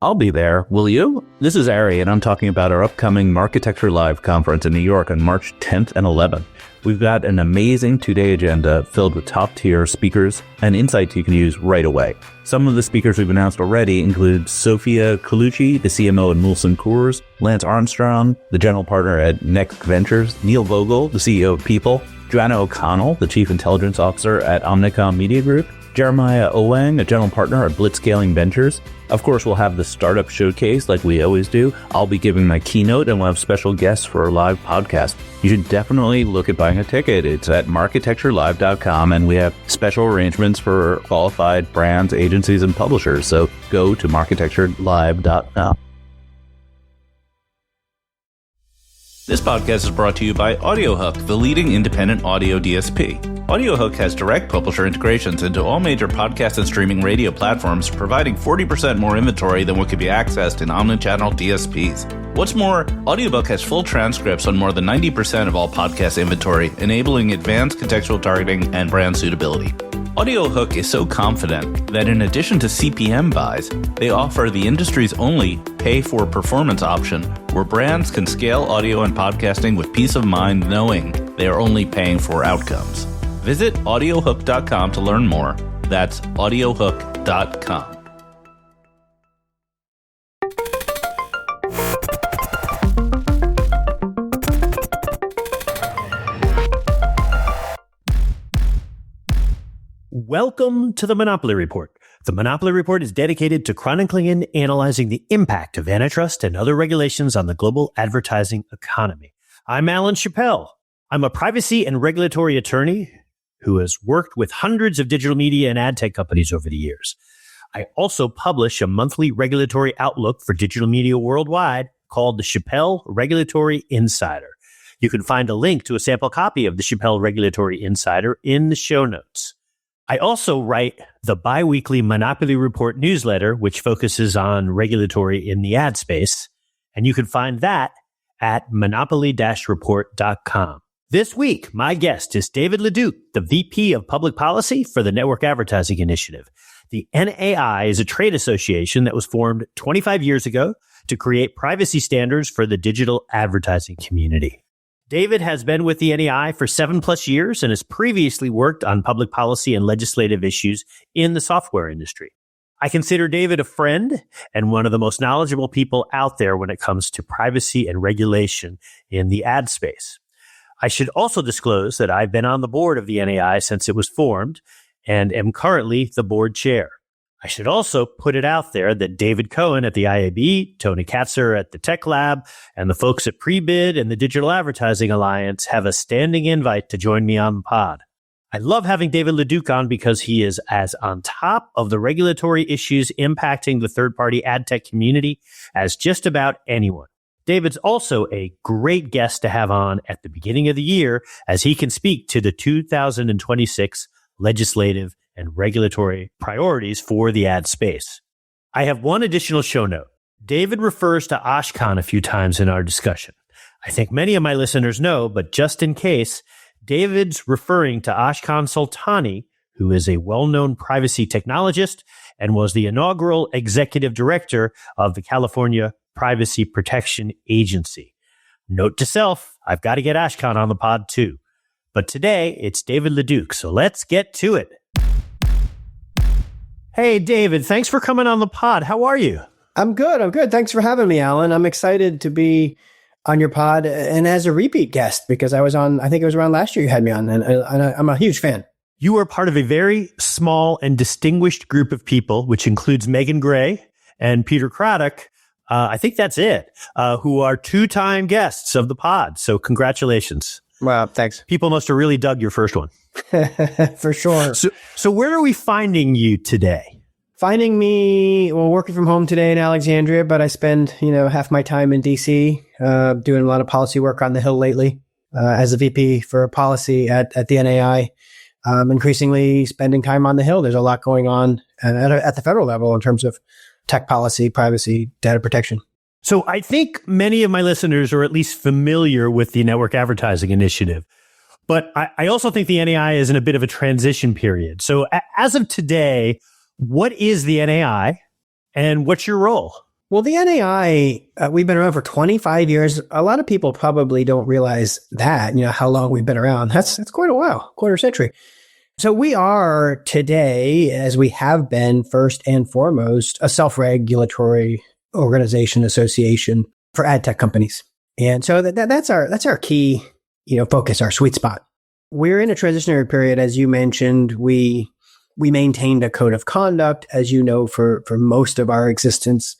I'll be there. Will you? This is Ari, and I'm talking about our upcoming Marketecture Live conference in New York on March 10th and 11th. We've got an amazing 2-day agenda filled with top-tier speakers and insights you can use right away. Some of the speakers we've announced already include Sophia Colucci, the CMO at Molson Coors, Lance Armstrong, the general partner at Next Ventures, Neil Vogel, the CEO of People, Joanna O'Connell, the chief intelligence officer at Omnicom Media Group, Jeremiah Owang, a general partner at Blitzscaling Ventures. Of course, we'll have the startup showcase like we always do. I'll be giving my keynote, and we'll have special guests for our live podcast. You should definitely look at buying a ticket. It's at marketecturelive.com, and we have special arrangements for qualified brands, agencies, and publishers. So go to marketecturelive.com. This podcast is brought to you by AudioHook, the leading independent audio DSP. AudioHook has direct publisher integrations into all major podcast and streaming radio platforms, providing 40% more inventory than what could be accessed in omnichannel DSPs. What's more, AudioBook has full transcripts on more than 90% of all podcast inventory, enabling advanced contextual targeting and brand suitability. AudioHook is so confident that in addition to CPM buys, they offer the industry's only pay-for-performance option, where brands can scale audio and podcasting with peace of mind knowing they are only paying for outcomes. Visit audiohook.com to learn more. That's audiohook.com. Welcome to the Monopoly Report. The Monopoly Report is dedicated to chronicling and analyzing the impact of antitrust and other regulations on the global advertising economy. I'm Alan Chapell. I'm a privacy and regulatory attorney who has worked with hundreds of digital media and ad tech companies over the years. I also publish a monthly regulatory outlook for digital media worldwide called the Chapell Regulatory Insider. You can find a link to a sample copy of the Chapell Regulatory Insider in the show notes. I also write the bi-weekly Monopoly Report newsletter, which focuses on regulatory in the ad space, and you can find that at monopoly-report.com. This week, my guest is David LeDuc, the VP of Public Policy for the Network Advertising Initiative. The NAI is a trade association that was formed 25 years ago to create privacy standards for the digital advertising community. David has been with the NAI for 7+ years and has previously worked on public policy and legislative issues in the software industry. I consider David a friend and one of the most knowledgeable people out there when it comes to privacy and regulation in the ad space. I should also disclose that I've been on the board of the NAI since it was formed and am currently the board chair. I should also put it out there that David Cohen at the IAB, Tony Katzer at the Tech Lab, and the folks at Prebid and the Digital Advertising Alliance have a standing invite to join me on the pod. I love having David LeDuc on because he is as on top of the regulatory issues impacting the third-party ad tech community as just about anyone. David's also a great guest to have on at the beginning of the year as he can speak to the 2026 legislative and regulatory priorities for the ad space. I have one additional show note. David refers to Ashkan a few times in our discussion. I think many of my listeners know, but just in case, David's referring to Ashkan Soltani, who is a well-known privacy technologist and was the inaugural executive director of the California Privacy Protection Agency. Note to self, I've got to get Ashkan on the pod too. But today, it's David LeDuc, so let's get to it. Hey, David, thanks for coming on the pod. How are you? I'm good. Thanks for having me, Alan. I'm excited to be on your pod and as a repeat guest because I think it was around last year you had me on, and I'm a huge fan. You are part of a very small and distinguished group of people, which includes Megan Gray and Peter Craddock. I think that's it, who are 2-time guests of the pod. So congratulations. Wow, thanks. People must have really dug your first one. For sure. So where are we finding you today? Finding me, working from home today in Alexandria, but I spend, half my time in DC, doing a lot of policy work on the Hill lately, as a VP for policy at the NAI. Increasingly spending time on the Hill. There's a lot going on at the federal level in terms of tech policy, privacy, data protection. So I think many of my listeners are at least familiar with the Network Advertising Initiative, but I also think the NAI is in a bit of a transition period. So as of today, what is the NAI and what's your role? Well, the NAI, we've been around for 25 years. A lot of people probably don't realize that, how long we've been around. That's quite a while, quarter century. So we are today, as we have been first and foremost, a self-regulatory organization association for ad tech companies. And so that's our key, focus, our sweet spot. We're in a transitionary period, as you mentioned. We maintained a code of conduct, as you know, for most of our existence.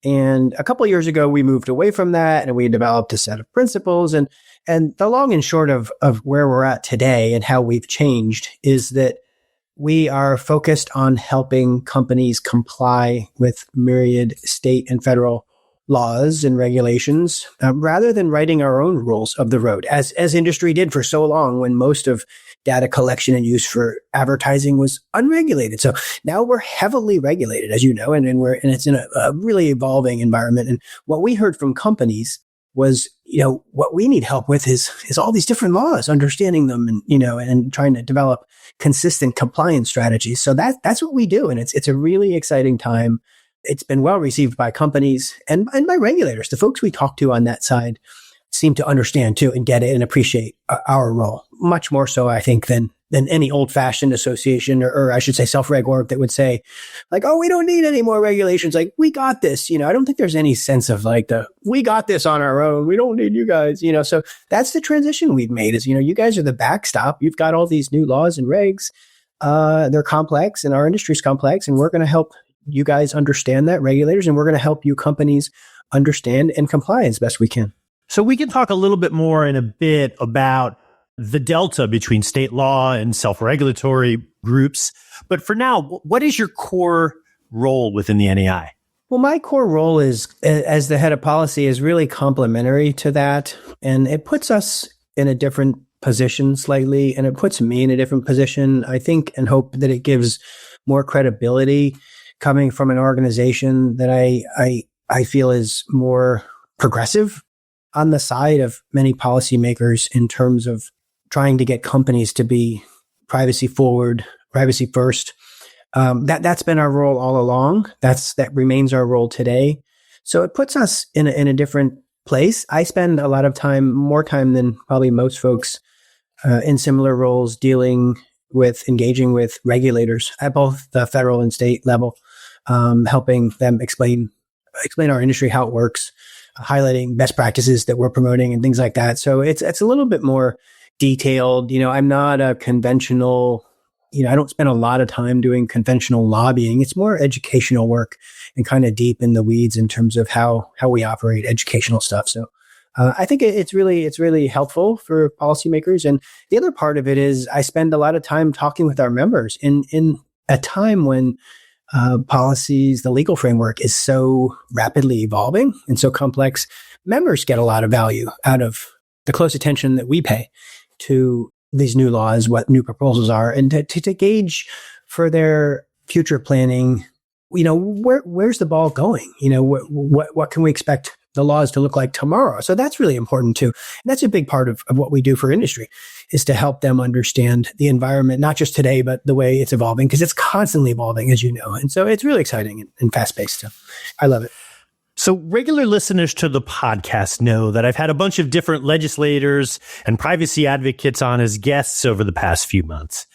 And a couple of years ago, we moved away from that and we developed a set of principles. And the long and short of where we're at today and how we've changed is that we are focused on helping companies comply with myriad state and federal laws and regulations, rather than writing our own rules of the road, as industry did for so long when most of data collection and use for advertising was unregulated. So now we're heavily regulated, as you know, and it's in a really evolving environment. And what we heard from companies was, what we need help with is all these different laws, understanding them and trying to develop consistent compliance strategies. So that's what we do. And it's a really exciting time. It's been well received by companies and by regulators. The folks we talk to on that side seem to understand too and get it and appreciate our role much more so, I think, than any old fashioned association or I should say self-reg org that would say like, oh, we don't need any more regulations. Like, we got this. I don't think there's any sense of like we got this on our own. We don't need you guys, so that's the transition we've made is, you guys are the backstop. You've got all these new laws and regs. They're complex and our industry's complex, and we're going to help you guys understand that, regulators, and we're going to help you companies understand and comply as best we can. So we can talk a little bit more in a bit about the delta between state law and self-regulatory groups. But for now, what is your core role within the NAI? Well, my core role is as the head of policy is really complementary to that. And it puts us in a different position slightly, and it puts me in a different position, I think, and hope that it gives more credibility coming from an organization that I feel is more progressive on the side of many policymakers in terms of trying to get companies to be privacy forward, privacy first. That's been our role all along. That remains our role today. So it puts us in a different place. I spend a lot of time, more time than probably most folks, in similar roles, engaging with regulators at both the federal and state level. Helping them explain our industry, how it works, highlighting best practices that we're promoting and things like that. So it's a little bit more detailed. I'm not a conventional, I don't spend a lot of time doing conventional lobbying. It's more educational work and kind of deep in the weeds in terms of how we operate educational stuff. So I think it's really helpful for policymakers. And the other part of it is I spend a lot of time talking with our members in a time when policies, the legal framework is so rapidly evolving and so complex. Members get a lot of value out of the close attention that we pay to these new laws, what new proposals are, and to gauge for their future planning, where's the ball going? What can we expect the laws to look like tomorrow? So that's really important too. And that's a big part of what we do for industry, is to help them understand the environment, not just today, but the way it's evolving, because it's constantly evolving, as you know. And so it's really exciting and fast-paced. So I love it. So regular listeners to the podcast know that I've had a bunch of different legislators and privacy advocates on as guests over the past few months.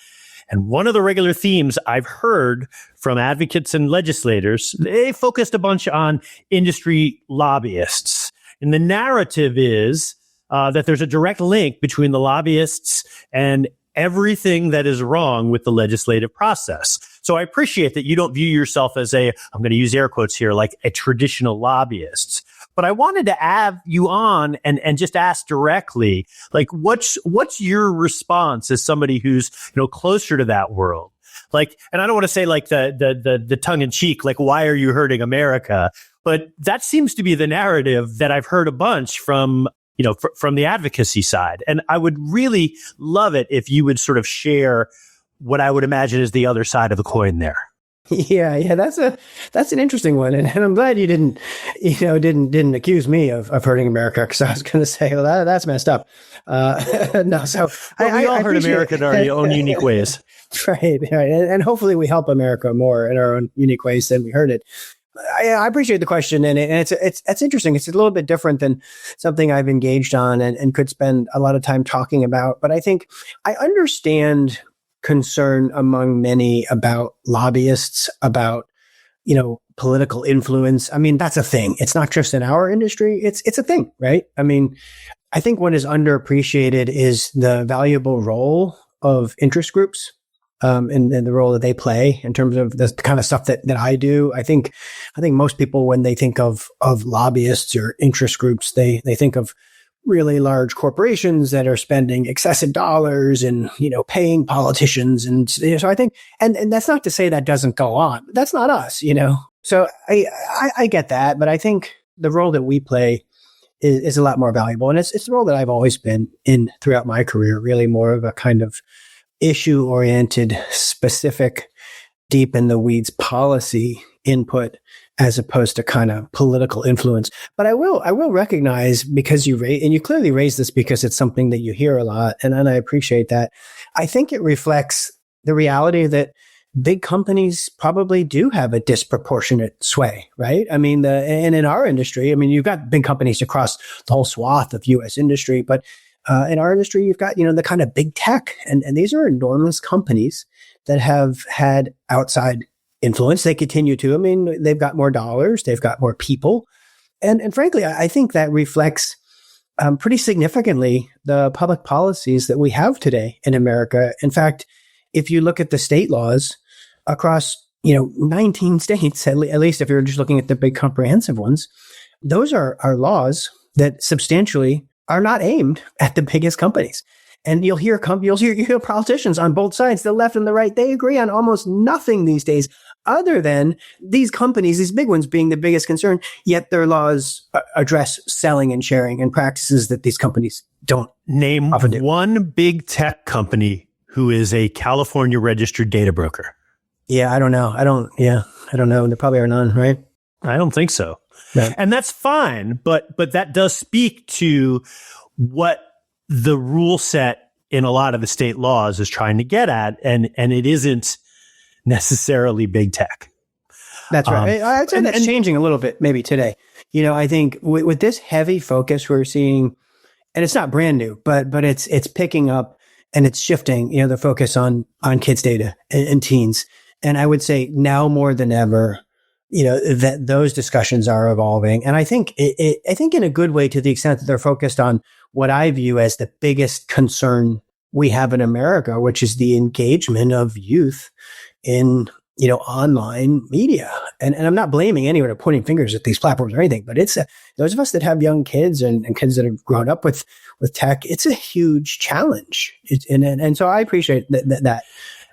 And one of the regular themes I've heard from advocates and legislators, they focused a bunch on industry lobbyists. And the narrative is that there's a direct link between the lobbyists and everything that is wrong with the legislative process. So I appreciate that you don't view yourself as I'm going to use air quotes here, like a traditional lobbyist. But I wanted to have you on and just ask directly, like, what's your response as somebody who's, closer to that world? Like, and I don't want to say like the tongue in cheek, like, why are you hurting America? But that seems to be the narrative that I've heard a bunch from the advocacy side. And I would really love it if you would sort of share what I would imagine is the other side of the coin there. Yeah, that's an interesting one, and I'm glad you didn't accuse me of hurting America, because I was going to say, well, that's messed up. No, so we all hurt America in our own unique ways, right, and hopefully we help America more in our own unique ways than we hurt it. I appreciate the question, and it's interesting. It's a little bit different than something I've engaged on and could spend a lot of time talking about. But I think I understand concern among many about lobbyists, about political influence. I mean, that's a thing. It's not just in our industry. It's a thing, right? I mean, I think what is underappreciated is the valuable role of interest groups. And the role that they play in terms of the kind of stuff that I do. I think most people, when they think of lobbyists or interest groups, they think of really large corporations that are spending excessive dollars and, paying politicians. And so I think, and that's not to say that doesn't go on. That's not us, So I get that, but I think the role that we play is a lot more valuable. And it's the role that I've always been in throughout my career, really more of a kind of issue-oriented, specific, deep in the weeds policy input as opposed to kind of political influence. But I will recognize, because you clearly raised this because it's something that you hear a lot, and I appreciate that. I think it reflects the reality that big companies probably do have a disproportionate sway, right? I mean, and in our industry, I mean, you've got big companies across the whole swath of U.S. industry, but in our industry, you've got, the kind of big tech, and these are enormous companies that have had outside influence. They continue to. I mean, they've got more dollars, they've got more people, and frankly, I think that reflects pretty significantly the public policies that we have today in America. In fact, if you look at the state laws across 19 states, at least if you're just looking at the big comprehensive ones, those are laws that substantially are not aimed at the biggest companies. And you'll hear politicians on both sides, the left and the right, they agree on almost nothing these days other than these companies, these big ones being the biggest concern, yet their laws address selling and sharing and practices that these companies don't name often do. One big tech company who is a California registered data broker. Yeah, I don't know. I don't know. There probably are none, right? I don't think so. Right. And that's fine, but that does speak to what the rule set in a lot of the state laws is trying to get at, and it isn't necessarily big tech. That's right. I'd say that's changing a little bit maybe today. I think with this heavy focus we're seeing, and it's not brand new, but it's picking up and it's shifting, the focus on kids' data and teens. And I would say now more than ever, that those discussions are evolving. And I think I think in a good way, to the extent that they're focused on what I view as the biggest concern we have in America, which is the engagement of youth in, online media. And I'm not blaming anyone or pointing fingers at these platforms or anything, but it's those of us that have young kids and kids that have grown up with tech, it's a huge challenge. And so I appreciate that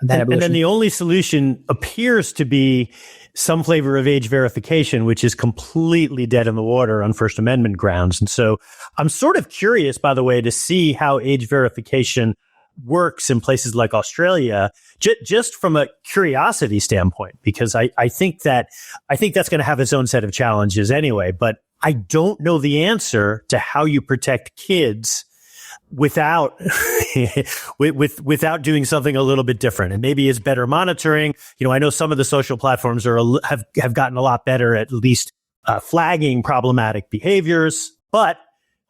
evolution. And then the only solution appears to be some flavor of age verification, which is completely dead in the water on First Amendment grounds. And so I'm sort of curious, by the way, to see how age verification works in places like Australia, just from a curiosity standpoint, because I think that's going to have its own set of challenges anyway. But I don't know the answer to how you protect kids without without doing something a little bit different. And maybe it's better monitoring. I know some of the social platforms have gotten a lot better at least flagging problematic behaviors, but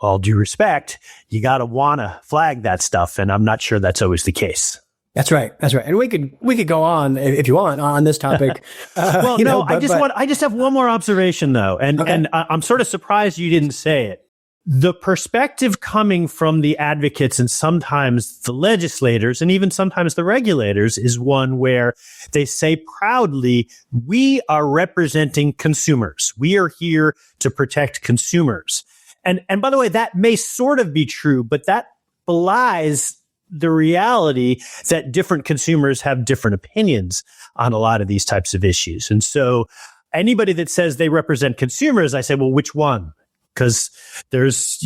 all due respect, you got to want to flag that stuff. And I'm not sure that's always the case. That's right. And we could go on if you want on this topic. I just have one more observation though. And I'm sort of surprised you didn't say it. The perspective coming from the advocates and sometimes the legislators and even sometimes the regulators is one where they say proudly, we are representing consumers. We are here to protect consumers. And by the way, that may sort of be true, but that belies the reality that different consumers have different opinions on a lot of these types of issues. And so anybody that says they represent consumers, I say, well, which one? Because there's,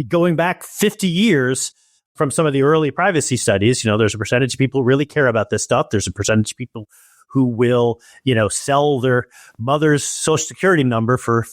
going back 50 years from some of the early privacy studies, there's a percentage of people who really care about this stuff. There's a percentage of people who will, sell their mother's social security number for,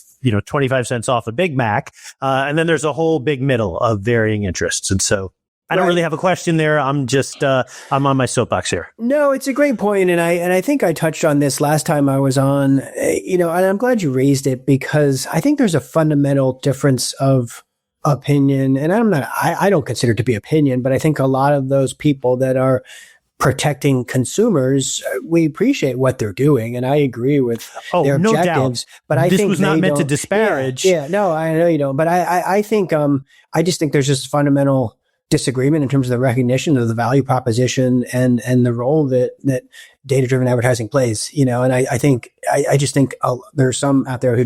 25 cents off a Big Mac. And then there's a whole big middle of varying interests. And so I don't really have a question there. I'm just, I'm on my soapbox here. No, it's a great point. And I think I touched on this last time I was on, and I'm glad you raised it because I think there's a fundamental difference of opinion. And I don't consider it to be opinion, but I think a lot of those people that are protecting consumers, we appreciate what they're doing, and I agree with their no objectives. Doubt. But I this think was not meant to disparage. No, I know you don't. But I think I just think there's just fundamental disagreement in terms of the recognition of the value proposition and the role that data-driven advertising plays. And I just think there's some out there who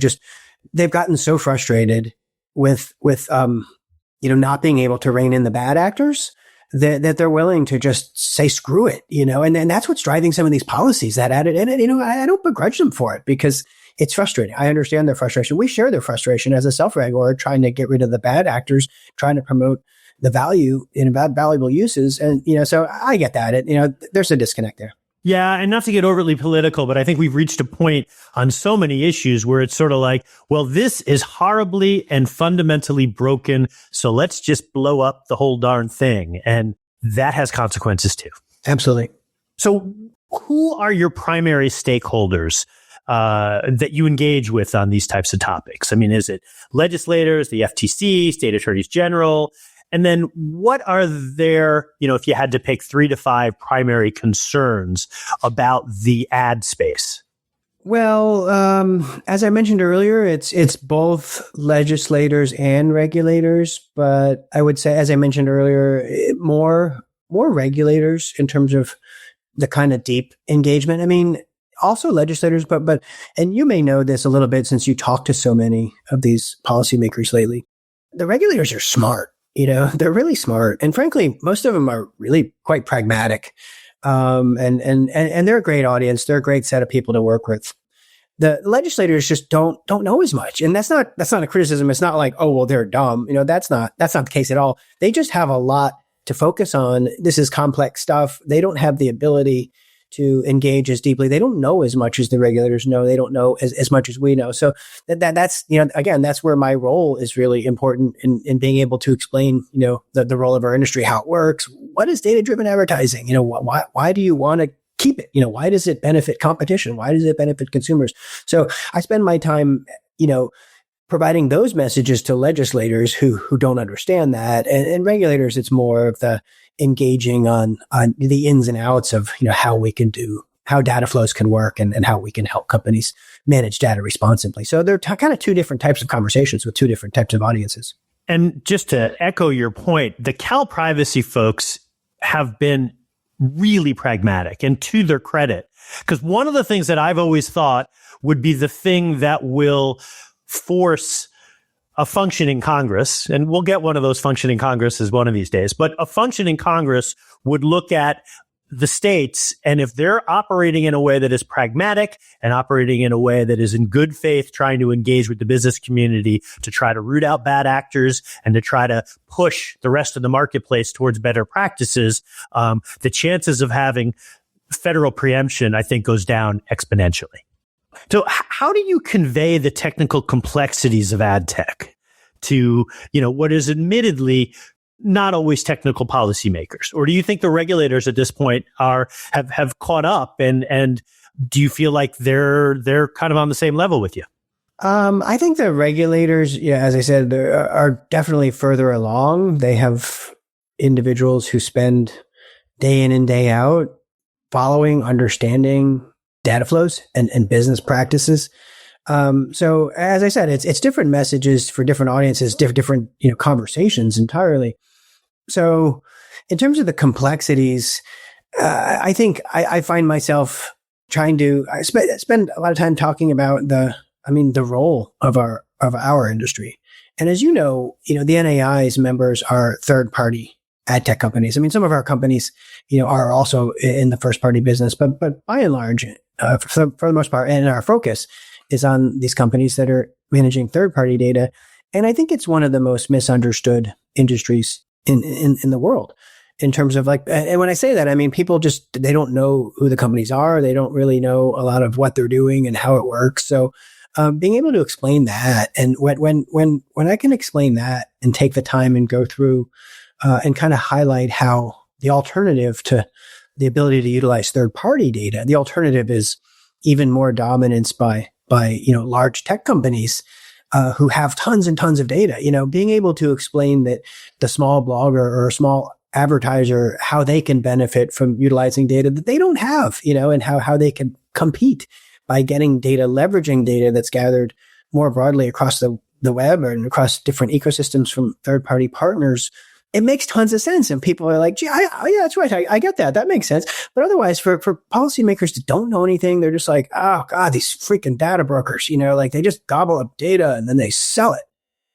they've gotten so frustrated with not being able to rein in the bad actors that they're willing to just say, screw it, and that's what's driving some of these policies that added in it. I don't begrudge them for it because it's frustrating. I understand their frustration. We share their frustration as a self-reg org, trying to get rid of the bad actors, trying to promote the value in valuable uses. And, so I get that. There's a disconnect there. Yeah, and not to get overly political, but I think we've reached a point on so many issues where it's sort of like, well, this is horribly and fundamentally broken, so let's just blow up the whole darn thing. And that has consequences too. Absolutely. So who are your primary stakeholders that you engage with on these types of topics? I mean, is it legislators, the FTC, state attorneys general? And then what are their, if you had to pick 3 to 5 primary concerns about the ad space? Well, as I mentioned earlier, it's both legislators and regulators, but I would say, as I mentioned earlier, more regulators in terms of the kind of deep engagement. I mean, also legislators, but and you may know this a little bit since you talked to so many of these policymakers lately. The regulators are smart. They're really smart. And frankly, most of them are really quite pragmatic. And they're a great audience. They're a great set of people to work with. The legislators just don't know as much. And that's not a criticism. It's not like, oh, well, they're dumb. That's not the case at all. They just have a lot to focus on. This is complex stuff. They don't have the ability to engage as deeply. They don't know as much as the regulators know. They don't know as much as we know. So that's, again, that's where my role is really important in being able to explain, the role of our industry, how it works. What is data-driven advertising? Why do you want to keep it? Why does it benefit competition? Why does it benefit consumers? So I spend my time, providing those messages to legislators who don't understand that, and regulators, it's more of the engaging on the ins and outs of how data flows can work and how we can help companies manage data responsibly. So they're kind of 2 different types of conversations with 2 different types of audiences. And just to echo your point, the Cal privacy folks have been really pragmatic, and to their credit, because one of the things that I've always thought would be the thing that will force a functioning Congress, and we'll get one of those functioning Congresses one of these days, but a functioning Congress would look at the states, and if they're operating in a way that is pragmatic and operating in a way that is in good faith, trying to engage with the business community to try to root out bad actors and to try to push the rest of the marketplace towards better practices, the chances of having federal preemption, I think, goes down exponentially. So how do you convey the technical complexities of ad tech to, what is admittedly not always technical policymakers? Or do you think the regulators at this point have caught up and do you feel like they're kind of on the same level with you? I think the regulators, as I said, are definitely further along. They have individuals who spend day in and day out following, understanding data flows and business practices. So as I said, it's different messages for different audiences, different conversations entirely. So in terms of the complexities, I think I find myself trying to spend a lot of time talking about the role of our industry. And as the NAI's members are third-party ad tech companies. Some of our companies, are also in the first-party business, but by and large, for the most part, and our focus is on these companies that are managing third-party data. And I think it's one of the most misunderstood industries in the world in terms of and when I say that, people they don't know who the companies are. They don't really know a lot of what they're doing and how it works. So being able to explain that, and when I can explain that and take the time and go through and kind of highlight how the alternative to the ability to utilize third-party data, the alternative is even more dominance by large tech companies who have tons and tons of data. Being able to explain that the small blogger or small advertiser, how they can benefit from utilizing data that they don't have, and how they can compete by getting data, leveraging data that's gathered more broadly across the web and across different ecosystems from third-party partners. It makes tons of sense. And people are like, gee, yeah, that's right. I get that. That makes sense. But otherwise, for policymakers that don't know anything, they're just like, oh, God, these freaking data brokers, they just gobble up data and then they sell it.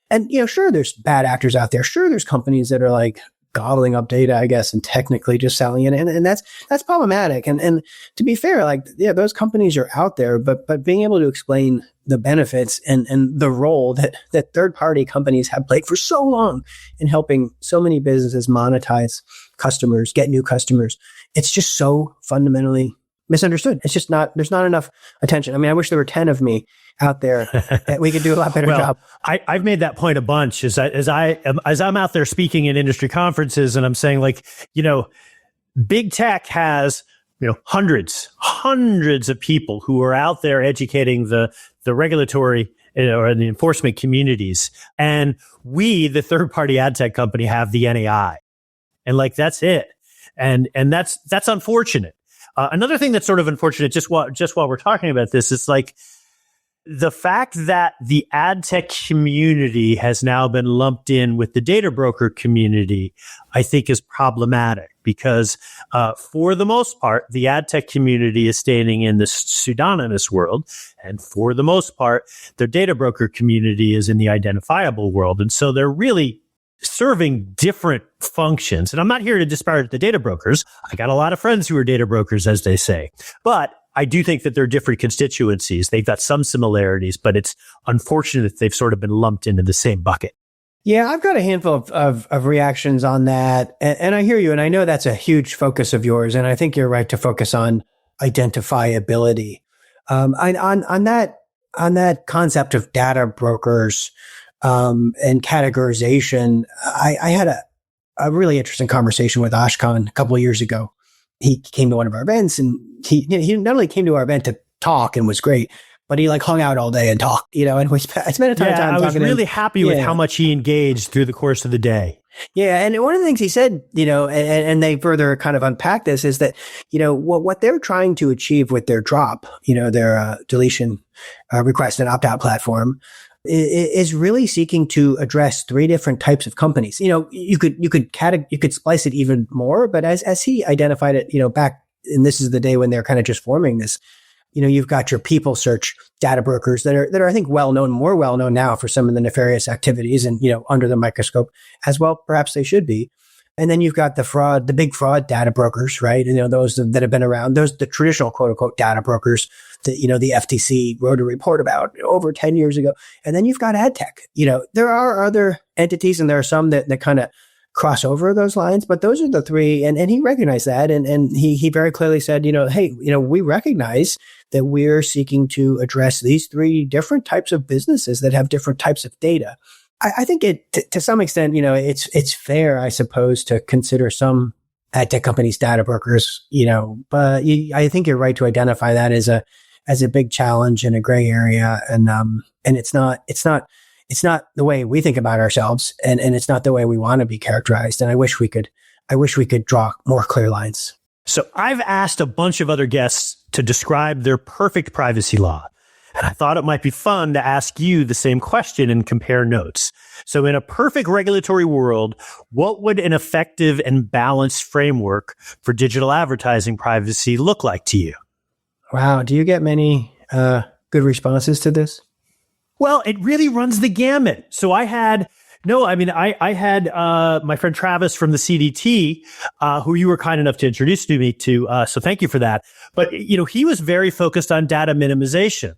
And, sure, there's bad actors out there. Sure, there's companies that are like gobbling up data, I guess, and technically just selling it. And that's problematic. And to be fair, those companies are out there, but being able to explain the benefits and the role that third-party companies have played for so long in helping so many businesses monetize customers, get new customers, it's just so fundamentally misunderstood. It's just there's not enough attention. I mean, I wish there were 10 of me out there that we could do a lot better job. I've made that point a bunch as I'm out there speaking in industry conferences, and I'm saying big tech has hundreds of people who are out there educating the regulatory or the enforcement communities, and we, the third party ad tech company, have the NAI, and that's it, and that's unfortunate. Another thing that's sort of unfortunate, just while we're talking about this, is the fact that the ad tech community has now been lumped in with the data broker community, I think is problematic because, for the most part, the ad tech community is staying in the pseudonymous world. And for the most part, the data broker community is in the identifiable world. And so they're really serving different functions. And I'm not here to disparage the data brokers. I got a lot of friends who are data brokers, as they say. But I do think that they're different constituencies. They've got some similarities, but it's unfortunate that they've sort of been lumped into the same bucket. Yeah, I've got a handful of reactions on that. And I hear you. And I know that's a huge focus of yours. And I think you're right to focus on identifiability. On that concept of data brokers, and categorization, I had a really interesting conversation with Ashkan a couple of years ago. He came to one of our events, and he not only came to our event to talk and was great, but he hung out all day and talked, and I spent a ton of time talking to him. I was really happy with how much he engaged through the course of the day. Yeah. And one of the things he said, and they further kind of unpack this is that, what they're trying to achieve with their drop, their deletion request and opt-out platform, is really seeking to address three different types of companies. You could splice it even more, but as he identified it, back, and this is the day when they're kind of just forming this, you've got your people search data brokers that are, I think, more well known now for some of the nefarious activities and, under the microscope as well. Perhaps they should be. And then you've got the big fraud data brokers, right? Those that have been around, the traditional quote unquote data brokers that, the FTC wrote a report about over 10 years ago. And then you've got ad tech. There are other entities, and there are some that kind of cross over those lines, but those are the three. And he recognized that. And he very clearly said, hey, we recognize that we're seeking to address these three different types of businesses that have different types of data. I think to some extent, it's fair, I suppose, to consider some ad tech companies data brokers, but I think you're right to identify that as a big challenge and a gray area. And it's not the way we think about ourselves, and it's not the way we want to be characterized. And I wish we could draw more clear lines. So I've asked a bunch of other guests to describe their perfect privacy law. And I thought it might be fun to ask you the same question and compare notes. So in a perfect regulatory world, what would an effective and balanced framework for digital advertising privacy look like to you? Wow. Do you get many good responses to this? Well, it really runs the gamut. So I had my friend Travis from the CDT, who you were kind enough to introduce to me to. So thank you for that. But, he was very focused on data minimization,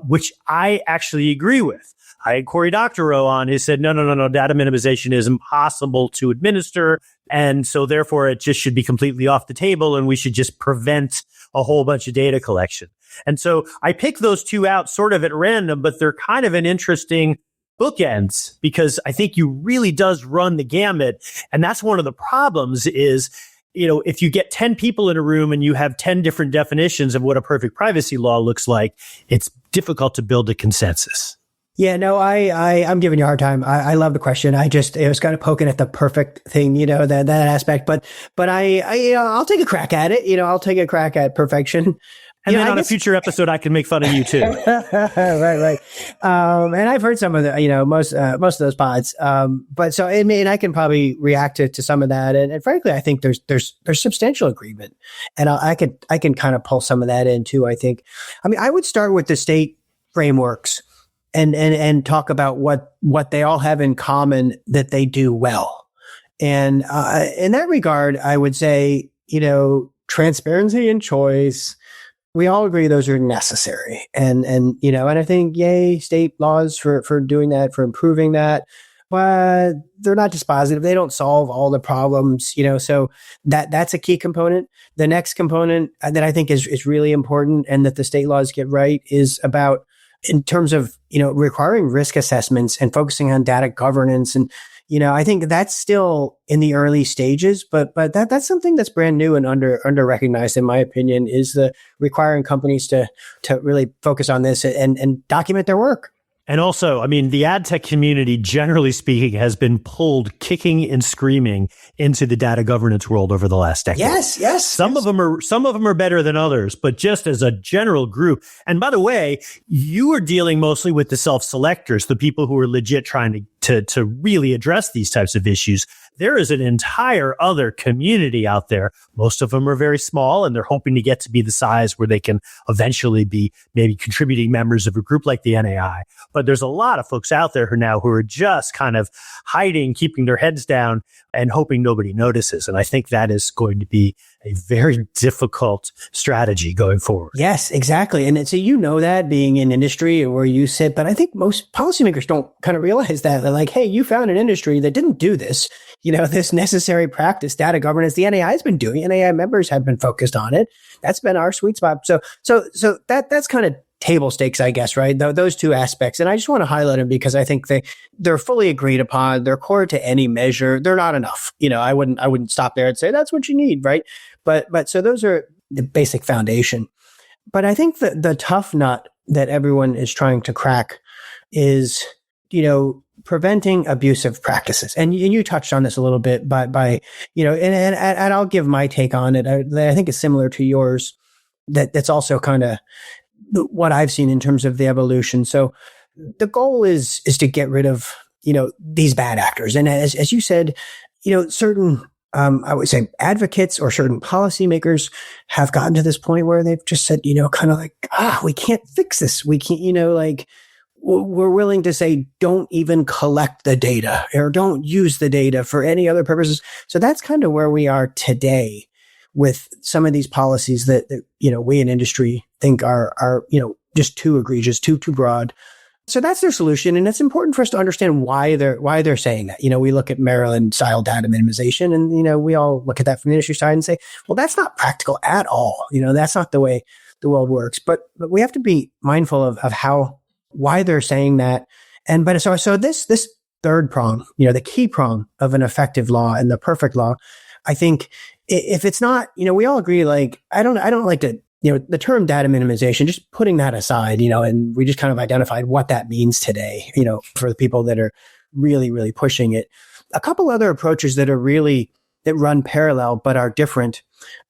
which I actually agree with. I had Cory Doctorow on who said, no, data minimization is impossible to administer. And so therefore it just should be completely off the table, and we should just prevent a whole bunch of data collection. And so I picked those two out sort of at random, but they're kind of an interesting bookends, because I think you really does run the gamut. And that's one of the problems is, if you get 10 people in a room and you have 10 different definitions of what a perfect privacy law looks like, it's difficult to build a consensus. Yeah, no, I'm giving you a hard time. I love the question. It was kind of poking at the perfect thing, that aspect, but I'll take a crack at it. I'll take a crack at perfection. And then on a future episode, I can make fun of you too. Right. And I've heard some of the, most of those pods. But so, I can probably react to some of that. And frankly, I think there's substantial agreement, and I can kind of pull some of that in too, I think. I would start with the state frameworks and talk about what they all have in common that they do well. And, in that regard, I would say, transparency and choice, we all agree those are necessary. And I think, yay, state laws for doing that, for improving that, but they're not dispositive. They don't solve all the problems, so that's a key component. The next component that I think is really important and that the state laws get right is about, in terms of, requiring risk assessments and focusing on data governance. And, I think that's still in the early stages, but that's something that's brand new and under recognized, in my opinion, is the requiring companies to really focus on this and document their work. And also, the ad tech community, generally speaking, has been pulled kicking and screaming into the data governance world over the last decade. Yes. Some of them are better than others, but just as a general group. And by the way, you are dealing mostly with the self-selectors, the people who are legit trying to really address these types of issues. There is an entire other community out there. Most of them are very small, and they're hoping to get to be the size where they can eventually be maybe contributing members of a group like the NAI. But there's a lot of folks out there who are just kind of hiding, keeping their heads down, and hoping nobody notices. And I think that is going to be a very difficult strategy going forward. Yes, exactly. And so that being in industry where you sit, but I think most policymakers don't kind of realize that. They're like, hey, you found an industry that didn't do this, this necessary practice, data governance. The NAI has been doing it. NAI members have been focused on it. That's been our sweet spot. So that's kind of table stakes, I guess, right? Those two aspects. And I just want to highlight them because I think they're fully agreed upon. They're core to any measure. They're not enough. I wouldn't stop there and say that's what you need, right? But so those are the basic foundation. But I think the tough nut that everyone is trying to crack is, preventing abusive practices. And you touched on this a little bit by and I'll give my take on it. I think it's similar to yours. That's also kind of what I've seen in terms of the evolution. So the goal is to get rid of, these bad actors. And as you said, certain, I would say advocates or certain policymakers have gotten to this point where they've just said, kind of like, we can't fix this. We can't, we're willing to say, don't even collect the data or don't use the data for any other purposes. So that's kind of where we are today with some of these policies that we in industry think are just too egregious, too broad. So that's their solution. And it's important for us to understand why they're saying that. We look at Maryland style data minimization and, we all look at that from the industry side and say, well, that's not practical at all. That's not the way the world works. But we have to be mindful of why they're saying that. So this third prong, the key prong of an effective law and the perfect law, I think if it's not, we all agree, like, I don't like to, the term data minimization, just putting that aside, and we just kind of identified what that means today, for the people that are really, really pushing it. A couple other approaches that run parallel, but are different,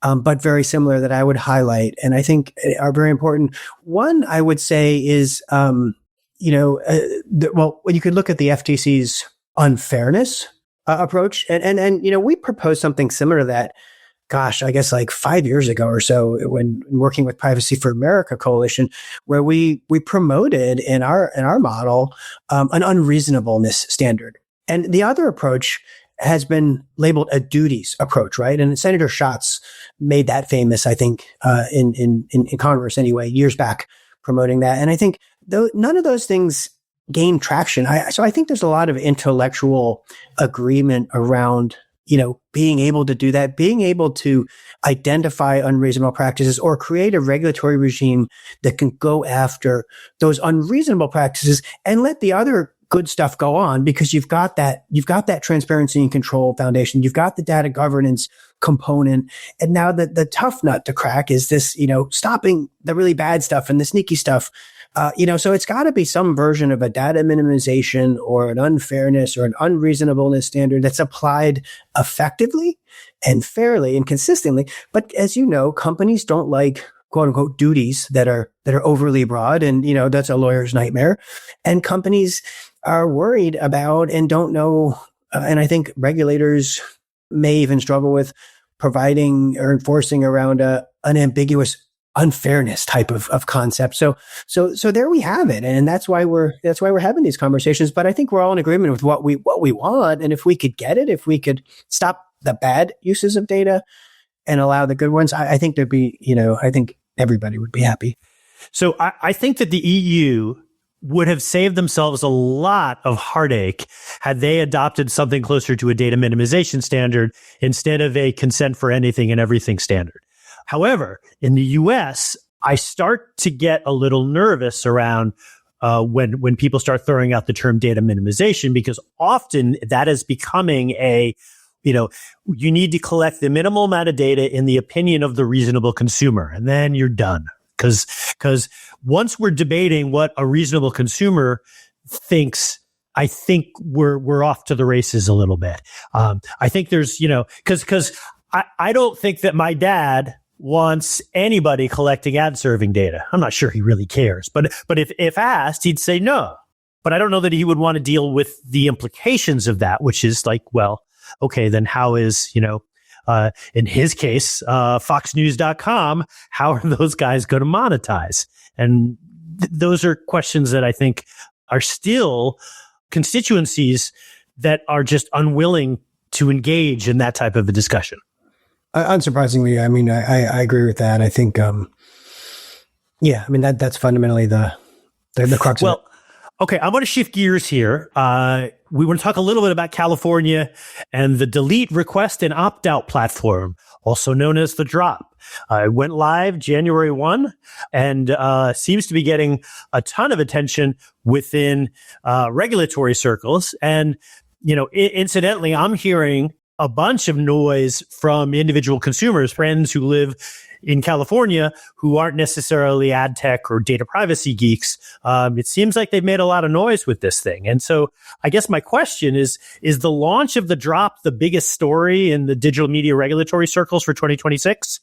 but very similar that I would highlight. And I think are very important. One, I would say is, when you could look at the FTC's unfairness approach, and we proposed something similar to that. Gosh, I guess like 5 years ago or so, when working with Privacy for America Coalition, where we promoted in our model an unreasonableness standard. And the other approach has been labeled a duties approach, right? And Senator Schatz made that famous, I think, in Congress anyway, years back, promoting that. And I think none of those things gain traction. So I think there's a lot of intellectual agreement around being able to do that, being able to identify unreasonable practices or create a regulatory regime that can go after those unreasonable practices and let the other good stuff go on because you've got that transparency and control foundation. You've got the data governance component. And now the tough nut to crack is this, stopping the really bad stuff and the sneaky stuff. So it's got to be some version of a data minimization or an unfairness or an unreasonableness standard that's applied effectively and fairly and consistently. But as you know, companies don't like quote unquote duties that are overly broad. And, that's a lawyer's nightmare. And companies are worried about and don't know. And I think regulators may even struggle with providing or enforcing around an ambiguous unfairness type of concept. So there we have it. And that's why we're having these conversations. But I think we're all in agreement with what we want. And if we could get it, if we could stop the bad uses of data and allow the good ones, I think there'd be, I think everybody would be happy. So I think that the EU would have saved themselves a lot of heartache had they adopted something closer to a data minimization standard instead of a consent for anything and everything standard. However, in the US, I start to get a little nervous around when people start throwing out the term data minimization, because often that is becoming you need to collect the minimal amount of data in the opinion of the reasonable consumer, and then you're done. Because once we're debating what a reasonable consumer thinks, I think we're off to the races a little bit. I think there's, because I don't think that my dad wants anybody collecting ad serving data. I'm not sure he really cares, but if asked, he'd say no. But I don't know that he would want to deal with the implications of that, which is like, well, okay, then how is, in his case, foxnews.com, how are those guys going to monetize? And those are questions that I think are still constituencies that are just unwilling to engage in that type of a discussion. Unsurprisingly, I mean, I agree with that. I think, that's fundamentally the crux of it. Okay, I'm going to shift gears here. We want to talk a little bit about California and the delete, request, and opt-out platform, also known as the drop. It went live January 1 and seems to be getting a ton of attention within regulatory circles. And, incidentally, I'm hearing a bunch of noise from individual consumers, friends who live in California who aren't necessarily ad tech or data privacy geeks. It seems like they've made a lot of noise with this thing. And so I guess my question is the launch of the drop the biggest story in the digital media regulatory circles for 2026?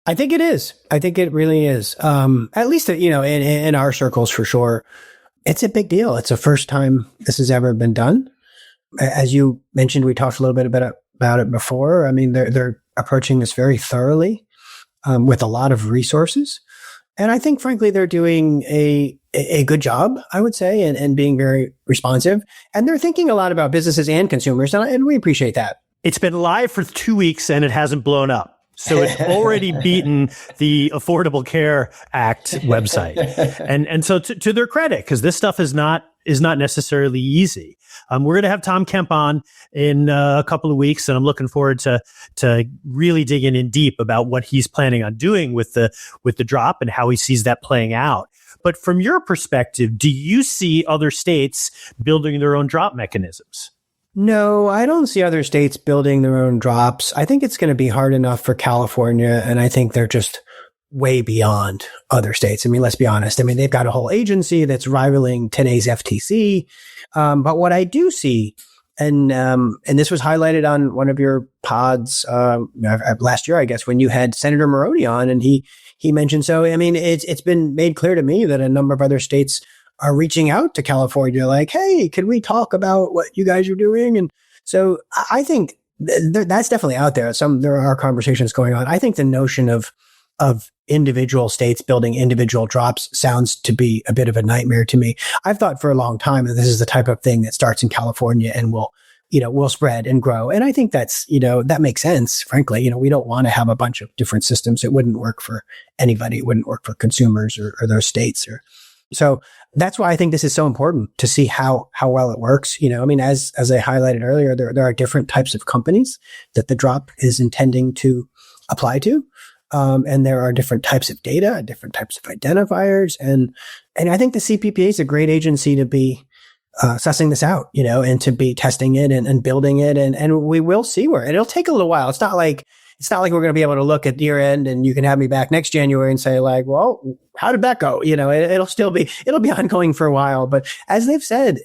I think it is. I think it really is. At least, in our circles for sure. It's a big deal. It's the first time this has ever been done. As you mentioned, we talked a little bit about it before. I mean, they're approaching this very thoroughly. With a lot of resources. And I think, frankly, they're doing a good job, I would say, and being very responsive. And they're thinking a lot about businesses and consumers, and we appreciate that. It's been live for 2 weeks and it hasn't blown up. So it's already beaten the Affordable Care Act website. And so to their credit, because this stuff is not necessarily easy. We're going to have Tom Kemp on in a couple of weeks, and I'm looking forward to really digging in deep about what he's planning on doing with the drop and how he sees that playing out. But from your perspective, do you see other states building their own drop mechanisms? No, I don't see other states building their own drops. I think it's going to be hard enough for California, and I think they're just way beyond other states. I mean, let's be honest. I mean, they've got a whole agency that's rivaling today's FTC. But what I do see, and this was highlighted on one of your pods last year, I guess, when you had Senator Maroney on, and he mentioned. So, I mean, it's been made clear to me that a number of other states are reaching out to California, like, hey, can we talk about what you guys are doing? And so I think that's definitely out there. There are conversations going on. I think the notion of individual states building individual drops sounds to be a bit of a nightmare to me. I've thought for a long time that this is the type of thing that starts in California and will spread and grow. And I think that's, that makes sense. Frankly, we don't want to have a bunch of different systems. It wouldn't work for anybody. It wouldn't work for consumers or those states. So that's why I think this is so important to see how well it works. I mean, as I highlighted earlier, there are different types of companies that the drop is intending to apply to. And there are different types of data, different types of identifiers. And I think the CPPA is a great agency to be sussing this out, and to be testing it and building it. And we will see where it'll take a little while. It's not like we're going to be able to look at year end and you can have me back next January and say like, well, how did that go? It'll be ongoing for a while. But as they've said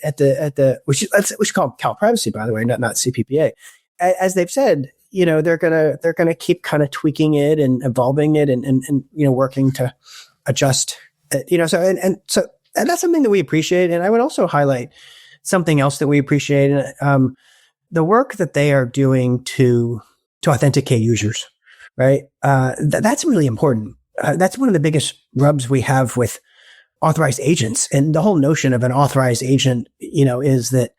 we should call it Cal Privacy, by the way, not CPPA. As they've said, they're gonna keep kind of tweaking it and evolving it and working to adjust. And that's something that we appreciate. And I would also highlight something else that we appreciate. The work that they are doing to authenticate users, right? That's really important. That's one of the biggest rubs we have with authorized agents. And the whole notion of an authorized agent, is that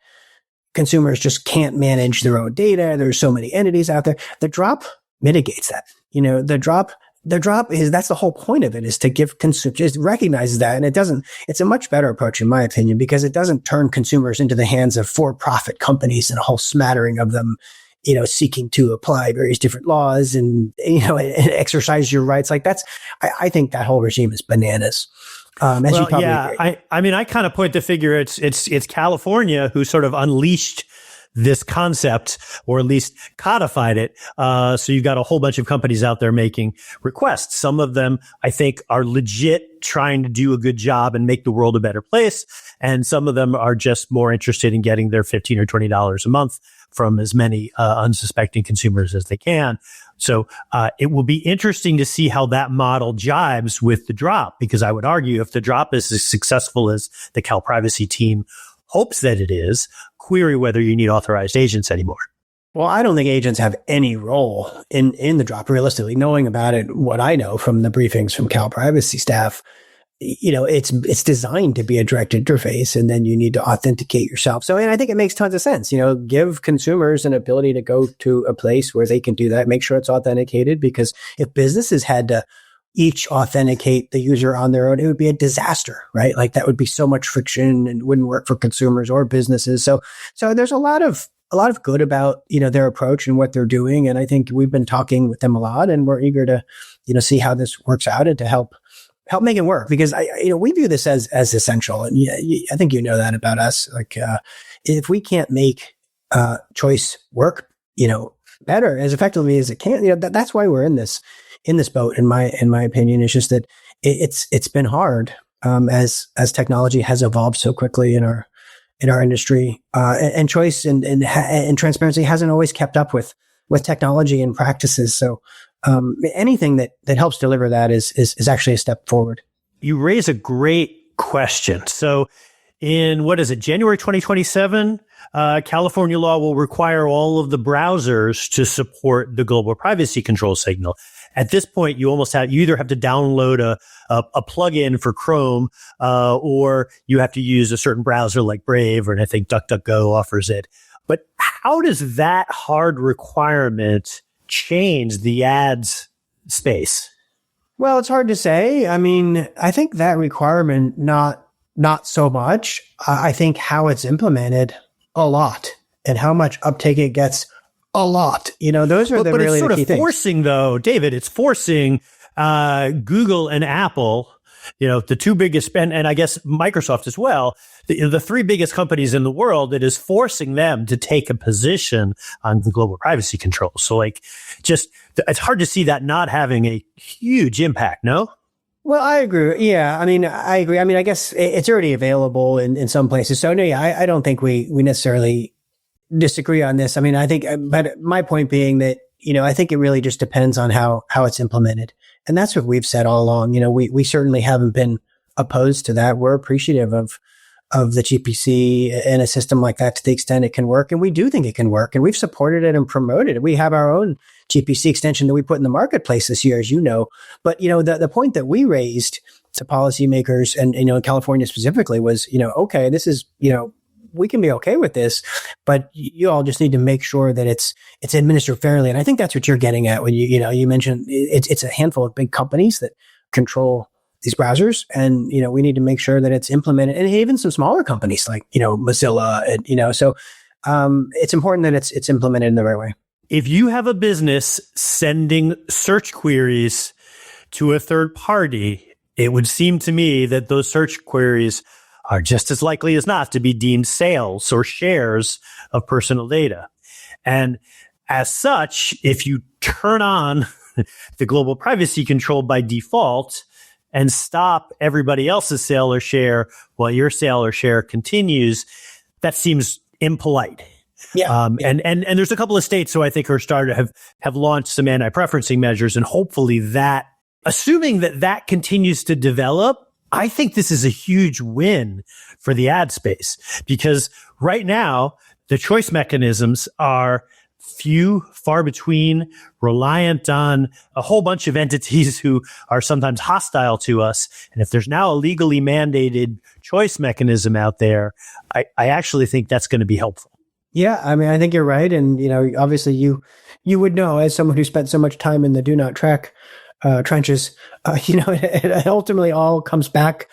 consumers just can't manage their own data. There's so many entities out there. The drop mitigates that. The drop is, that's the whole point of it, is to give consumers, just recognizes that. And it's a much better approach, in my opinion, because it doesn't turn consumers into the hands of for-profit companies and a whole smattering of them, seeking to apply various different laws and exercise your rights. Like I think that whole regime is bananas. As you probably agree. I kind of point the figure. It's California who sort of unleashed this concept, or at least codified it. So you've got a whole bunch of companies out there making requests. Some of them, I think, are legit trying to do a good job and make the world a better place. And some of them are just more interested in getting their $15 or $20 a month from as many unsuspecting consumers as they can. So it will be interesting to see how that model jibes with the drop, because I would argue if the drop is as successful as the Cal Privacy team hopes that it is, query whether you need authorized agents anymore. Well, I don't think agents have any role in the drop, realistically. Knowing about it, what I know from the briefings from Cal Privacy staff, it's designed to be a direct interface, and then you need to authenticate yourself. So, and I think it makes tons of sense. Give consumers an ability to go to a place where they can do that, make sure it's authenticated, because if businesses had to each authenticate the user on their own, it would be a disaster, right? Like that would be so much friction and wouldn't work for consumers or businesses. So there's a lot of good about, their approach and what they're doing. And I think we've been talking with them a lot, and we're eager to, see how this works out and to help make it work, because we view this as essential. And I think that about us. Like, if we can't make choice work, better, as effectively as it can, that's why we're in this boat, in my opinion. It's just that it's been hard, as technology has evolved so quickly in our industry, and choice and transparency hasn't always kept up with technology and practices. So, anything that helps deliver that is actually a step forward. You raise a great question. So in, January 2027, California law will require all of the browsers to support the global privacy control signal. At this point, you either have to download a plugin for Chrome, or you have to use a certain browser like Brave, and I think DuckDuckGo offers it. But how does that hard requirement change the ads space? Well, it's hard to say. I mean, I think that requirement, not so much. I think how it's implemented, a lot, and how much uptake it gets, a lot. Those are really the key things. But it's sort of forcing, though, David, it's forcing Google and Apple, the two biggest, and I guess Microsoft as well, the three biggest companies in the world, it is forcing them to take a position on the global privacy control. So it's hard to see that not having a huge impact, no? Well, I agree. Yeah. I mean, I agree. I mean, I guess it's already available in some places. So no, yeah, I don't think we necessarily disagree on this. I mean, I think, but my point being that, I think it really just depends on how it's implemented. And that's what we've said all along. We certainly haven't been opposed to that. We're appreciative of the GPC and a system like that to the extent it can work. And we do think it can work. And we've supported it and promoted it. We have our own GPC extension that we put in the marketplace this year, as you know. But, the point that we raised to policymakers and, in California specifically was, okay, this is, we can be okay with this, but you all just need to make sure that it's administered fairly. And I think that's what you're getting at when you mentioned it's a handful of big companies that control these browsers, and we need to make sure that it's implemented, and even some smaller companies like Mozilla, and so it's important that it's implemented in the right way. If you have a business sending search queries to a third party, it would seem to me that those search queries are just as likely as not to be deemed sales or shares of personal data. And as such, if you turn on the global privacy control by default and stop everybody else's sale or share while your sale or share continues, that seems impolite. Yeah. And there's a couple of states who I think are starting to have launched some anti-preferencing measures, and hopefully that, assuming that continues to develop, I think this is a huge win for the ad space, because right now the choice mechanisms are few, far between, reliant on a whole bunch of entities who are sometimes hostile to us. And if there's now a legally mandated choice mechanism out there, I actually think that's going to be helpful. Yeah, I mean, I think you're right. And, obviously you would know, as someone who spent so much time in the do not track trenches, it ultimately all comes back,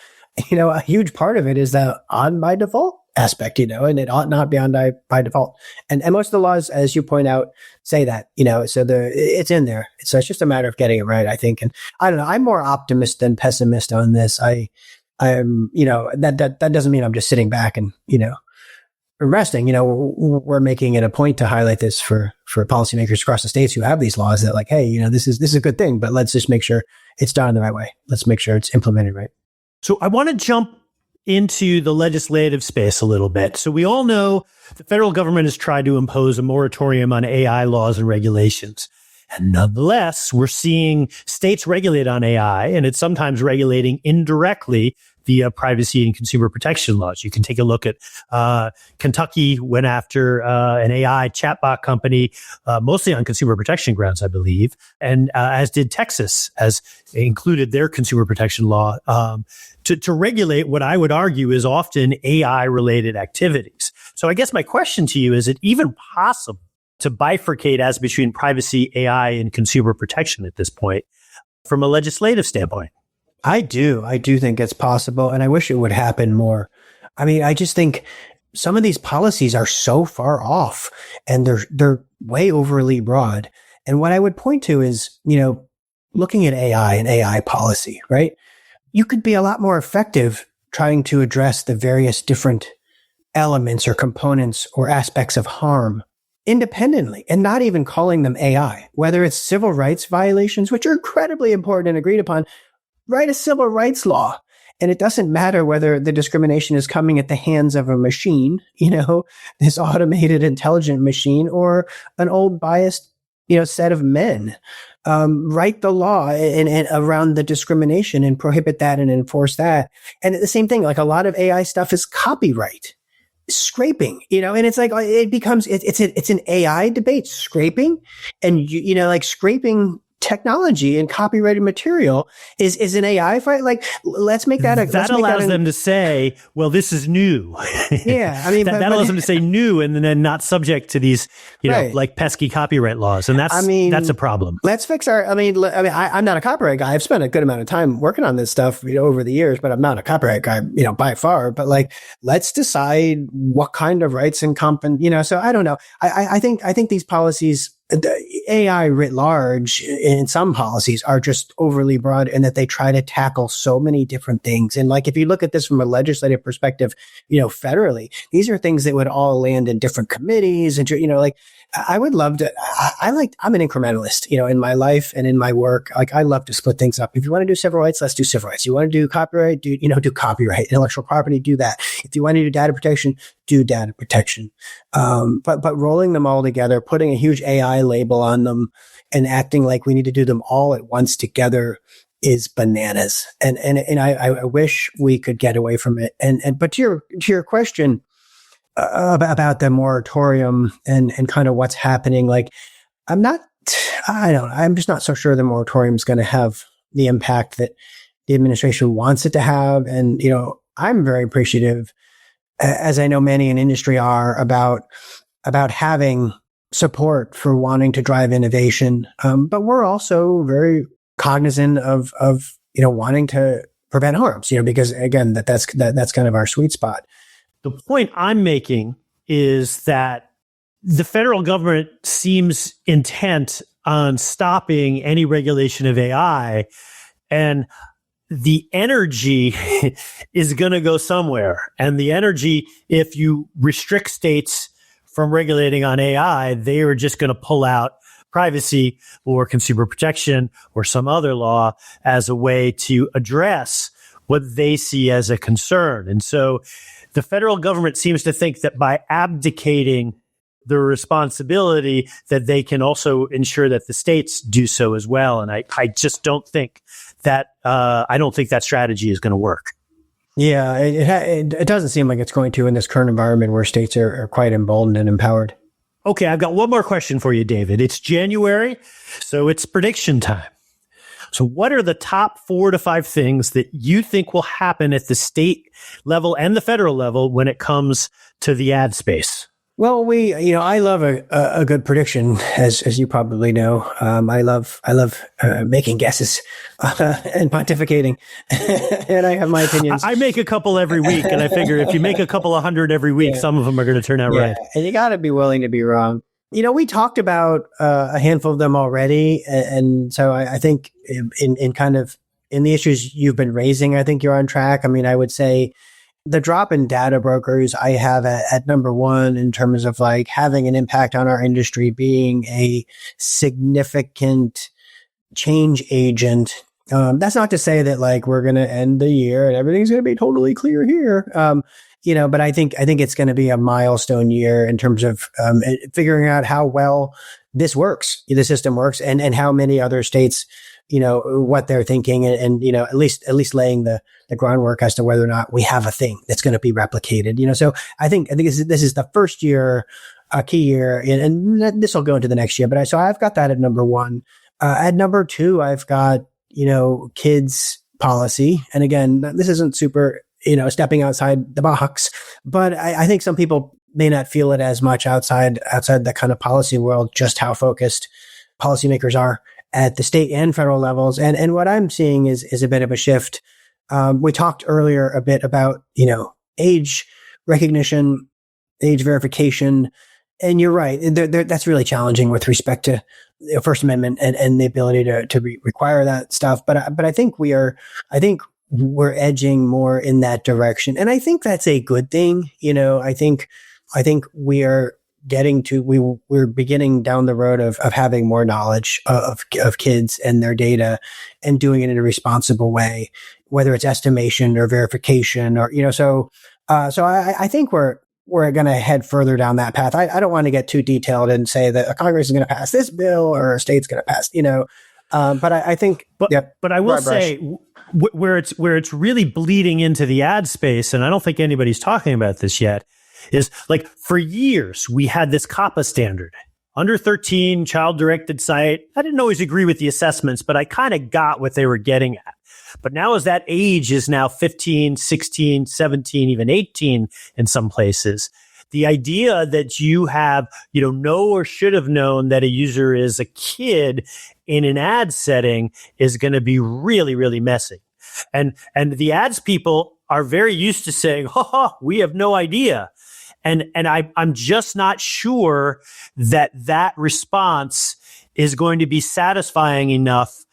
a huge part of it is the on by default aspect, and it ought not be on by default. And most of the laws, as you point out, say that, so it's in there. So it's just a matter of getting it right, I think. And I don't know, I'm more optimist than pessimist on this. I'm, that doesn't mean I'm just sitting back and, resting. We're making it a point to highlight this for policymakers across the states who have these laws that, like, hey, this is a good thing, but let's just make sure it's done the right way. Let's make sure it's implemented right. So I want to jump into the legislative space a little bit. So we all know the federal government has tried to impose a moratorium on AI laws and regulations. And nonetheless, we're seeing states regulate on AI, and it's sometimes regulating indirectly via privacy and consumer protection laws. You can take a look at Kentucky went after an AI chatbot company, mostly on consumer protection grounds, I believe, and as did Texas, as included their consumer protection law to regulate what I would argue is often AI-related activities. So I guess my question to you, is it even possible to bifurcate as between privacy, AI, and consumer protection at this point from a legislative standpoint? I do think it's possible, and I wish it would happen more. I mean, I just think some of these policies are so far off, and they're way overly broad. And what I would point to is, looking at AI and AI policy, right? You could be a lot more effective trying to address the various different elements or components or aspects of harm independently, and not even calling them AI, whether it's civil rights violations, which are incredibly important and agreed upon. Write a civil rights law. And it doesn't matter whether the discrimination is coming at the hands of a machine, this automated intelligent machine, or an old biased, set of men. Write the law and around the discrimination and prohibit that and enforce that. And the same thing, like a lot of AI stuff is copyright. Scraping, and it's like, it becomes, it's an AI debate, scraping, and scraping technology and copyrighted material is an AI fight. Like, let's make that that allows them to say, well, this is new. Yeah, I mean, that allows them to say new and then not subject to these, right, like pesky copyright laws, and that's a problem. Let's fix I'm not a copyright guy. I've spent a good amount of time working on this stuff, over the years, but I'm not a copyright guy, by far. But like, let's decide what kind of rights and So I don't know. I think these policies, the AI writ large in some policies, are just overly broad, and that they try to tackle so many different things. And like, if you look at this from a legislative perspective, federally, these are things that would all land in different committees. And, I would love to, I'm an incrementalist, in my life and in my work. Like, I love to split things up. If you want to do civil rights, let's do civil rights. You want to do copyright, do copyright. Intellectual property, do that. If you want to do data protection, do data protection. But rolling them all together, putting a huge AI label on them and acting like we need to do them all at once together is bananas. And I wish we could get away from it. But to your question, about the moratorium and kind of what's happening, like, I'm just not so sure the moratorium is going to have the impact that the administration wants it to have. And, I'm very appreciative, as I know many in industry are, about having support for wanting to drive innovation. But we're also very cognizant of wanting to prevent harms, because again, that's kind of our sweet spot. The point I'm making is that the federal government seems intent on stopping any regulation of AI. And the energy is going to go somewhere. And the energy, if you restrict states from regulating on AI, they are just going to pull out privacy or consumer protection or some other law as a way to address what they see as a concern. And so the federal government seems to think that by abdicating the responsibility that they can also ensure that the states do so as well. And I just don't think that, I don't think that strategy is going to work. Yeah, it doesn't seem like it's going to in this current environment where states are quite emboldened and empowered. Okay, I've got one more question for you, David. It's January, so it's prediction time. So what are the top 4 to 5 things that you think will happen at the state level and the federal level when it comes to the ad space? Well, I love a good prediction, as you probably know. I love making guesses and pontificating, and I have my opinions. I make a couple every week, and I figure if you make a couple 100 every week, some of them are going to turn out right. And you got to be willing to be wrong. We talked about a handful of them already, and so I think in kind of in the issues you've been raising, I think you're on track. I mean, I would say the drop in data brokers I have at number 1 in terms of like having an impact on our industry, being a significant change agent. That's not to say that like we're going to end the year and everything's going to be totally clear here. But I think it's going to be a milestone year in terms of figuring out how well this works, the system works, and how many other states, what they're thinking, and at least laying the groundwork as to whether or not we have a thing that's going to be replicated. So I think this is the first year, a key year, and this will go into the next year. But so I've got that at number 1. At number 2, I've got kids policy, and again, this isn't super stepping outside the box, but I think some people may not feel it as much outside the kind of policy world, just how focused policymakers are at the state and federal levels. And what I'm seeing is a bit of a shift. We talked earlier a bit about, age recognition, age verification. And you're right. That's really challenging with respect to the First Amendment and the ability to require that stuff. But I think we're edging more in that direction. And I think that's a good thing. I think we are we're beginning down the road of having more knowledge of kids and their data and doing it in a responsible way, whether it's estimation or verification or, so I think we're going to head further down that path. I don't want to get too detailed and say that a Congress is going to pass this bill or a state's going to pass, but I think, but I will say where it's really bleeding into the ad space, and I don't think anybody's talking about this yet, is like for years we had this COPPA standard, under 13 child-directed site. I didn't always agree with the assessments, but I kind of got what they were getting at. But now as that age is now 15, 16, 17, even 18 in some places, the idea that you have, know or should have known that a user is a kid in an ad setting is going to be really, really messy. And the ads people are very used to saying, we have no idea. And I'm just not sure that response is going to be satisfying enough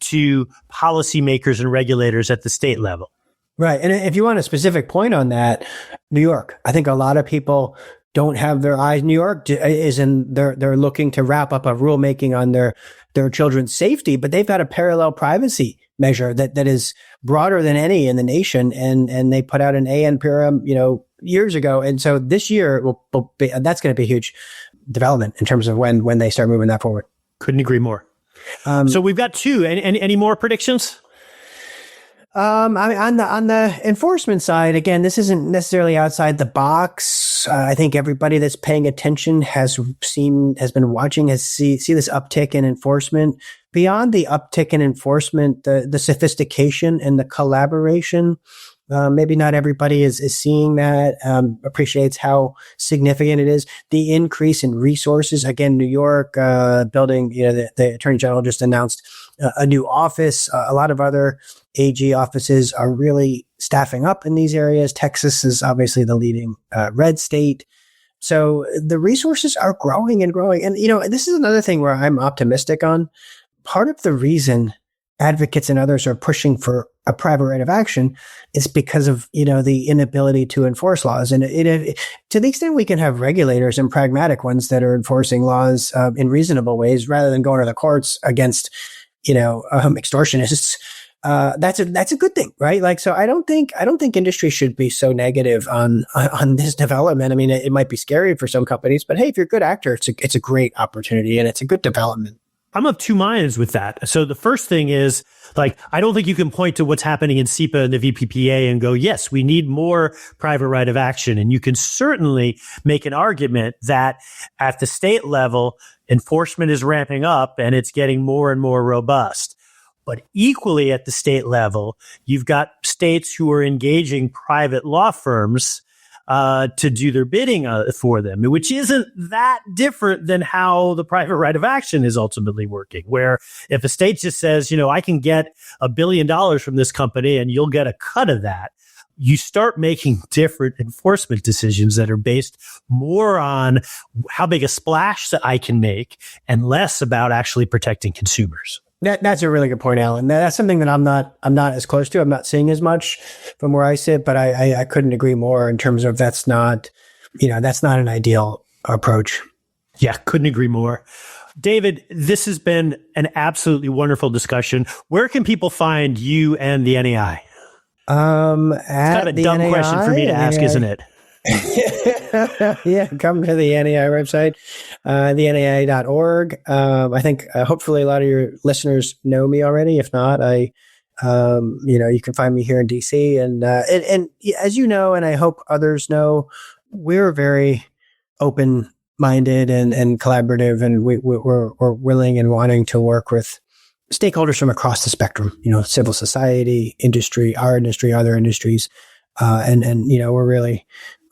to policymakers and regulators at the state level. Right. And if you want a specific point on that, New York, I think a lot of people don't have their eyes. New York they're looking to wrap up a rulemaking on their children's safety, but they've got a parallel privacy measure that is broader than any in the nation. And they put out an ANPRM, years ago. And so this year that's going to be a huge development in terms of when they start moving that forward. Couldn't agree more. So we've got 2. Any more predictions? On the enforcement side, again, this isn't necessarily outside the box. I think everybody that's paying attention has been watching, see this uptick in enforcement. Beyond the uptick in enforcement, the sophistication and the collaboration. Maybe not everybody is seeing that, appreciates how significant it is. The increase in resources, again, New York, building, the Attorney General just announced a new office. A lot of other AG offices are really staffing up in these areas. Texas is obviously the leading red state. So the resources are growing and growing. And, this is another thing where I'm optimistic on. Part of the reason advocates and others are pushing for a private right of action is because of, the inability to enforce laws. And to the extent we can have regulators and pragmatic ones that are enforcing laws in reasonable ways rather than going to the courts against, extortionists, that's a good thing, right? Like, so I don't think industry should be so negative on this development. I mean, it might be scary for some companies, but hey, if you're a good actor, it's a great opportunity and it's a good development. I'm of two minds with that. So the first thing is, I don't think you can point to what's happening in SEPA and the VPPA and go, yes, we need more private right of action. And you can certainly make an argument that at the state level, enforcement is ramping up and it's getting more and more robust. But equally at the state level, you've got states who are engaging private law firms to do their bidding for them, which isn't that different than how the private right of action is ultimately working, where if a state just says, I can get $1 billion from this company and you'll get a cut of that, you start making different enforcement decisions that are based more on how big a splash that I can make and less about actually protecting consumers. That's a really good point, Alan. That's something that I'm not as close to. I'm not seeing as much from where I sit, but I couldn't agree more in terms of that's not an ideal approach. Yeah, couldn't agree more. David, this has been an absolutely wonderful discussion. Where can people find you and the NAI? It's kind of a dumb question for me to ask, isn't it? Yeah, come to the NAI website, thenai.org. I think hopefully a lot of your listeners know me already. If not, you can find me here in DC. And as you know, and I hope others know, we're very open-minded and collaborative, and we're willing and wanting to work with stakeholders from across the spectrum. Civil society, industry, our industry, other industries, and we're really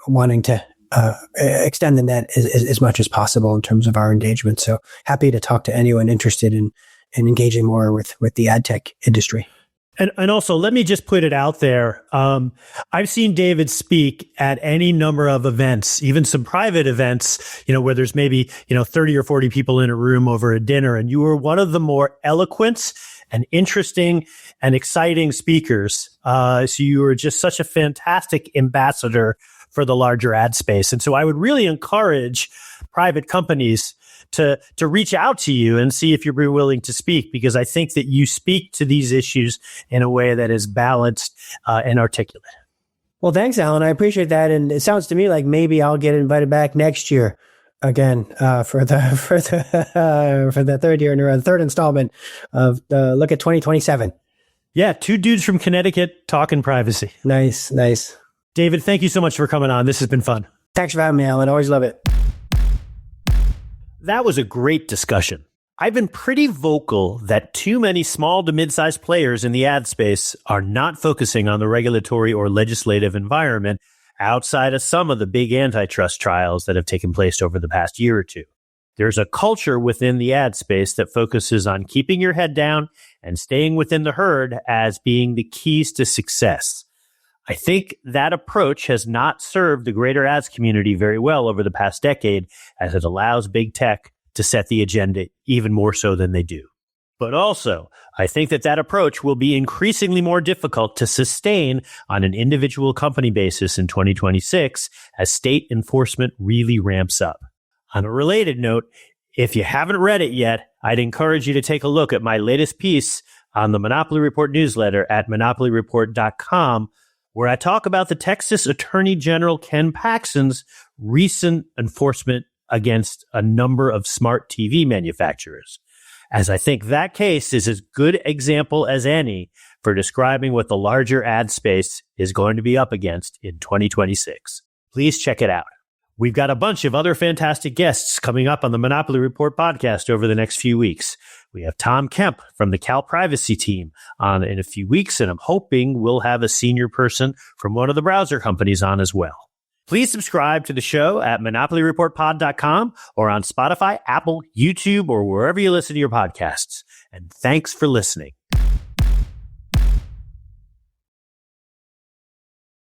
wanting to extend the net as much as possible in terms of our engagement. So happy to talk to anyone interested in engaging more with the ad tech industry. And also, let me just put it out there. I've seen David speak at any number of events, even some private events, where there's maybe, 30 or 40 people in a room over a dinner. And you were one of the more eloquent and interesting and exciting speakers. So you were just such a fantastic ambassador for the larger ad space. And so I would really encourage private companies to reach out to you and see if you're willing to speak, because I think that you speak to these issues in a way that is balanced and articulate. Well, thanks, Alan. I appreciate that. And it sounds to me like maybe I'll get invited back next year again for the third year in a row, the third installment of Look at 2027. Yeah, two dudes from Connecticut talking privacy. Nice. David, thank you so much for coming on. This has been fun. Thanks for having me, Alan. Always love it. That was a great discussion. I've been pretty vocal that too many small to mid-sized players in the ad space are not focusing on the regulatory or legislative environment outside of some of the big antitrust trials that have taken place over the past year or two. There's a culture within the ad space that focuses on keeping your head down and staying within the herd as being the keys to success. I think that approach has not served the greater ads community very well over the past decade, as it allows big tech to set the agenda even more so than they do. But also, I think that approach will be increasingly more difficult to sustain on an individual company basis in 2026 as state enforcement really ramps up. On a related note, if you haven't read it yet, I'd encourage you to take a look at my latest piece on the Monopoly Report newsletter at monopolyreport.com, where I talk about the Texas Attorney General Ken Paxton's recent enforcement against a number of smart TV manufacturers, as I think that case is as good example as any for describing what the larger ad space is going to be up against in 2026. Please check it out. We've got a bunch of other fantastic guests coming up on the Monopoly Report podcast over the next few weeks. We have Tom Kemp from the Cal Privacy team on in a few weeks, and I'm hoping we'll have a senior person from one of the browser companies on as well. Please subscribe to the show at monopolyreportpod.com or on Spotify, Apple, YouTube, or wherever you listen to your podcasts. And thanks for listening.